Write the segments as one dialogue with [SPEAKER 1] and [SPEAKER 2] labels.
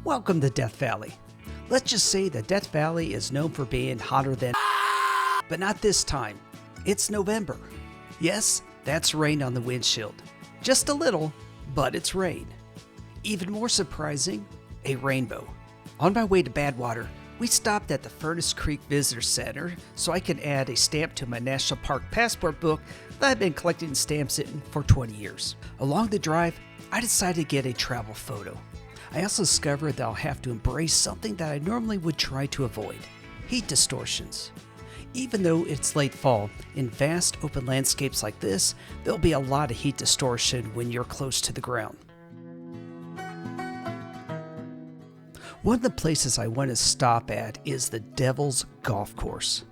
[SPEAKER 1] Welcome to Death Valley. Let's just say that Death Valley is known for being hotter than but not this time. It's November. Yes, that's rain on the windshield. Just a little, but it's rain. Even more surprising, a rainbow. On my way to Badwater, we stopped at the Furnace Creek Visitor Center so I could add a stamp to my National Park Passport book that I've been collecting stamps in for 20 years. Along the drive, I decided to get a travel photo. I also discovered that I'll have to embrace something that I normally would try to avoid: heat distortions. Even though it's late fall, in vast open landscapes like this, there'll be a lot of heat distortion when you're close to the ground. One of the places I want to stop at is the Devil's Golf Course.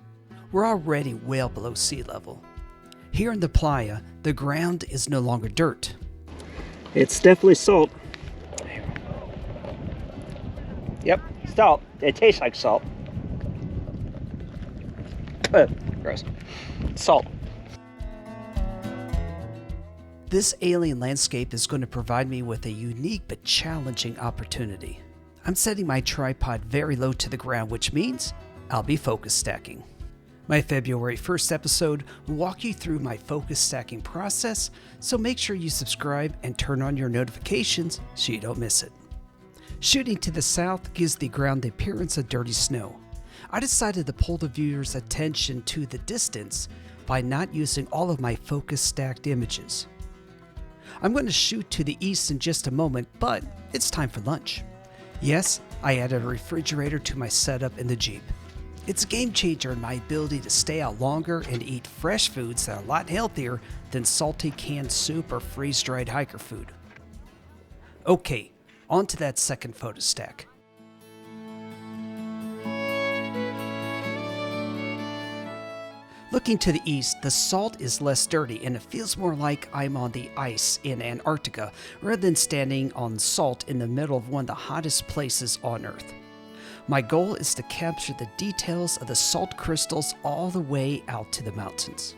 [SPEAKER 1] We're already well below sea level. Here in the playa, the ground is no longer dirt.
[SPEAKER 2] It's definitely salt. Yep, salt. It tastes like salt. Gross. Salt.
[SPEAKER 1] This alien landscape is going to provide me with a unique but challenging opportunity. I'm setting my tripod very low to the ground, which means I'll be focus stacking. My February 1st episode will walk you through my focus stacking process, so make sure you subscribe and turn on your notifications so you don't miss it. Shooting to the south gives the ground the appearance of dirty snow. I decided to pull the viewer's attention to the distance by not using all of my focus stacked images. I'm going to shoot to the east in just a moment, but it's time for lunch. Yes, I added a refrigerator to my setup in the Jeep. It's a game changer in my ability to stay out longer and eat fresh foods that are a lot healthier than salty canned soup or freeze-dried hiker food. Okay, on to that second photo stack. Looking to the east, the salt is less dirty and it feels more like I'm on the ice in Antarctica rather than standing on salt in the middle of one of the hottest places on Earth. My goal is to capture the details of the salt crystals all the way out to the mountains.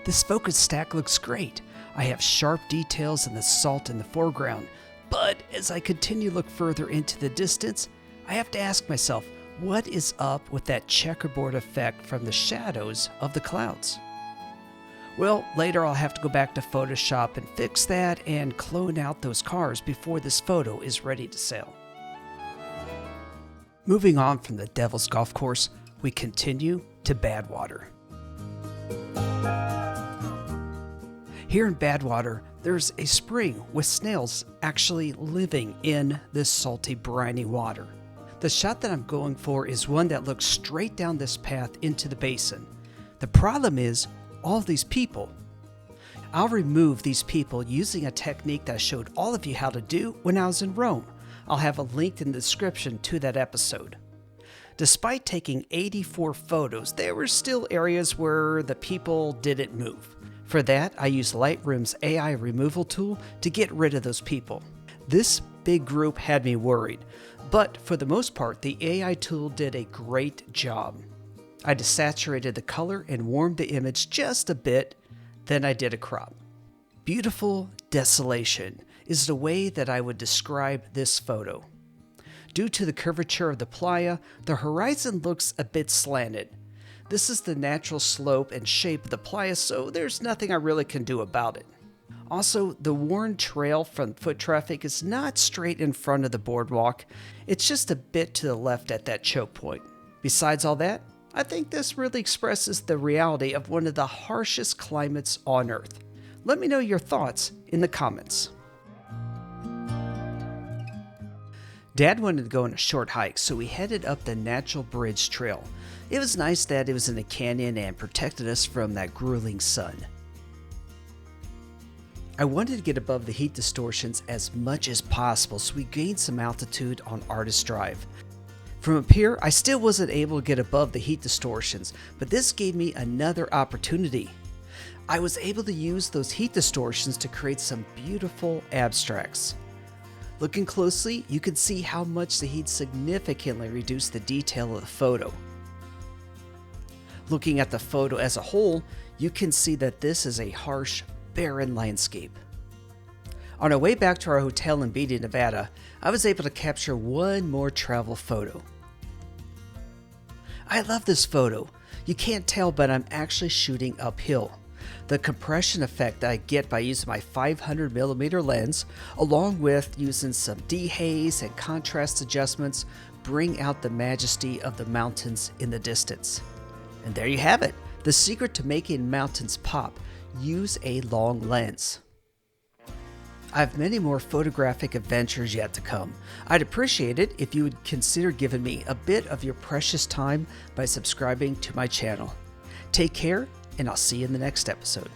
[SPEAKER 1] This focus stack looks great. I have sharp details in the salt in the foreground, but as I continue to look further into the distance, I have to ask myself, what is up with that checkerboard effect from the shadows of the clouds? Well, later I'll have to go back to Photoshop and fix that and clone out those cars before this photo is ready to sell. Moving on from the Devil's Golf Course, we continue to Badwater. Here in Badwater, there's a spring with snails actually living in this salty, briny water. The shot that I'm going for is one that looks straight down this path into the basin. The problem is all these people. I'll remove these people using a technique that I showed all of you how to do when I was in Rome. I'll have a link in the description to that episode. Despite taking 84 photos, there were still areas where the people didn't move. For that, I used Lightroom's AI removal tool to get rid of those people. This big group had me worried, but for the most part, the AI tool did a great job. I desaturated the color and warmed the image just a bit, then I did a crop. Beautiful desolation is the way that I would describe this photo. Due to the curvature of the playa, the horizon looks a bit slanted. This is the natural slope and shape of the playa, so there's nothing I really can do about it. Also, the worn trail from foot traffic is not straight in front of the boardwalk. It's just a bit to the left at that choke point. Besides all that, I think this really expresses the reality of one of the harshest climates on Earth. Let me know your thoughts in the comments. Dad wanted to go on a short hike, so we headed up the Natural Bridge Trail. It was nice that it was in a canyon and protected us from that grueling sun. I wanted to get above the heat distortions as much as possible so we gained some altitude on Artist Drive. From up here, I still wasn't able to get above the heat distortions, but this gave me another opportunity. I was able to use those heat distortions to create some beautiful abstracts. Looking closely, you can see how much the heat significantly reduced the detail of the photo. Looking at the photo as a whole, you can see that this is a harsh, barren landscape. On our way back to our hotel in Beatty, Nevada, I was able to capture one more travel photo. I love this photo. You can't tell, but I'm actually shooting uphill. The compression effect that I get by using my 500mm lens, along with using some dehaze and contrast adjustments, bring out the majesty of the mountains in the distance. And there you have it. The secret to making mountains pop: use a long lens. I have many more photographic adventures yet to come. I'd appreciate it if you would consider giving me a bit of your precious time by subscribing to my channel. Take care, and I'll see you in the next episode.